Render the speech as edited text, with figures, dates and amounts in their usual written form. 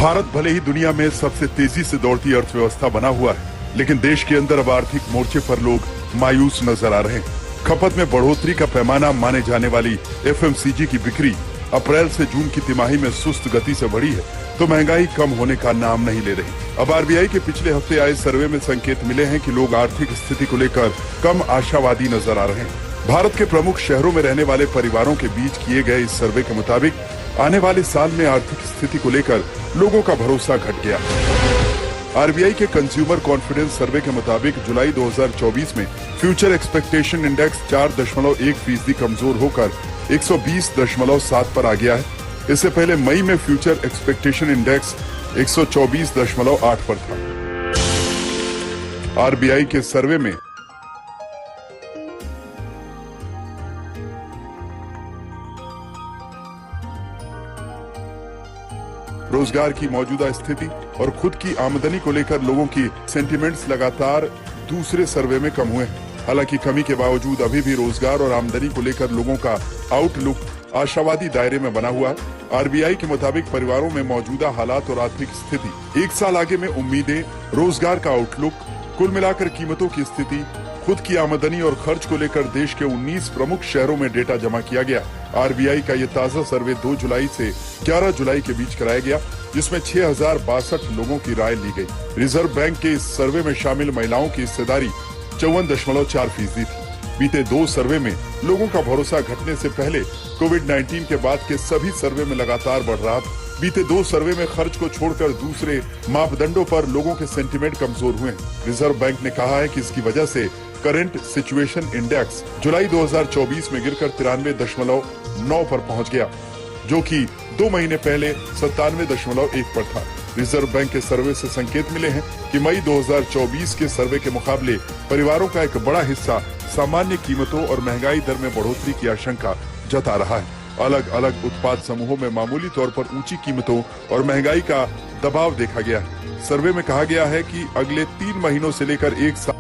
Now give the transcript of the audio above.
भारत भले ही दुनिया में सबसे तेजी से दौड़ती अर्थव्यवस्था बना हुआ है, लेकिन देश के अंदर अब आर्थिक मोर्चे पर लोग मायूस नजर आ रहे हैं। खपत में बढ़ोतरी का पैमाना माने जाने वाली एफएमसीजी की बिक्री अप्रैल से जून की तिमाही में सुस्त गति से बढ़ी है, तो महंगाई कम होने का नाम नहीं ले रही। अब आरबीआई के पिछले हफ्ते आए सर्वे में संकेत मिले हैं कि लोग आर्थिक स्थिति को लेकर कम आशावादी नजर आ रहे हैं। भारत के प्रमुख शहरों में रहने वाले परिवारों के बीच किए गए इस सर्वे के मुताबिक आने वाले साल में आर्थिक स्थिति को लेकर लोगों का भरोसा घट गया। आरबीआई के कंज्यूमर कॉन्फिडेंस सर्वे के मुताबिक जुलाई 2024 में फ्यूचर एक्सपेक्टेशन इंडेक्स 4.1% कमजोर होकर 120.7 पर आ गया है। इससे पहले मई में फ्यूचर एक्सपेक्टेशन इंडेक्स 124.8 पर था। आरबीआई के सर्वे में रोजगार की मौजूदा स्थिति और खुद की आमदनी को लेकर लोगों की सेंटिमेंट्स लगातार दूसरे सर्वे में कम हुए हैं। हालांकि कमी के बावजूद अभी भी रोजगार और आमदनी को लेकर लोगों का आउटलुक आशावादी दायरे में बना हुआ है। आरबीआई के मुताबिक परिवारों में मौजूदा हालात और आर्थिक स्थिति, एक साल आगे में उम्मीदें, रोजगार का आउटलुक, कुल मिलाकर कीमतों की स्थिति, खुद की आमदनी और खर्च को लेकर देश के 19 प्रमुख शहरों में डेटा जमा किया गया। आरबीआई का ये ताजा सर्वे 2 जुलाई से 11 जुलाई के बीच कराया गया, जिसमें 6062 लोगों की राय ली गई। रिजर्व बैंक के इस सर्वे में शामिल महिलाओं की हिस्सेदारी 54.4% थी। बीते 2 सर्वे में लोगों का भरोसा घटने से पहले कोविड-19 के बाद के सभी सर्वे में लगातार बढ़ रहा था। बीते 2 सर्वे में खर्च को छोड़कर दूसरे मापदंडों पर लोगों के सेंटिमेंट कमजोर हुए। रिजर्व बैंक ने कहा है कि इसकी वजह से करंट सिचुएशन इंडेक्स जुलाई 2024 में गिरकर 93.9 पर पहुंच गया, जो कि 2 महीने पहले 97.1 पर था। रिजर्व बैंक के सर्वे से संकेत मिले हैं कि मई 2024 के सर्वे के मुकाबले परिवारों का एक बड़ा हिस्सा सामान्य कीमतों और महंगाई दर में बढ़ोतरी की आशंका जता रहा है। अलग अलग उत्पाद समूहों में मामूली तौर पर ऊंची कीमतों और महंगाई का दबाव देखा गया है। सर्वे में कहा गया है कि अगले 3 महीनों से लेकर 1 साल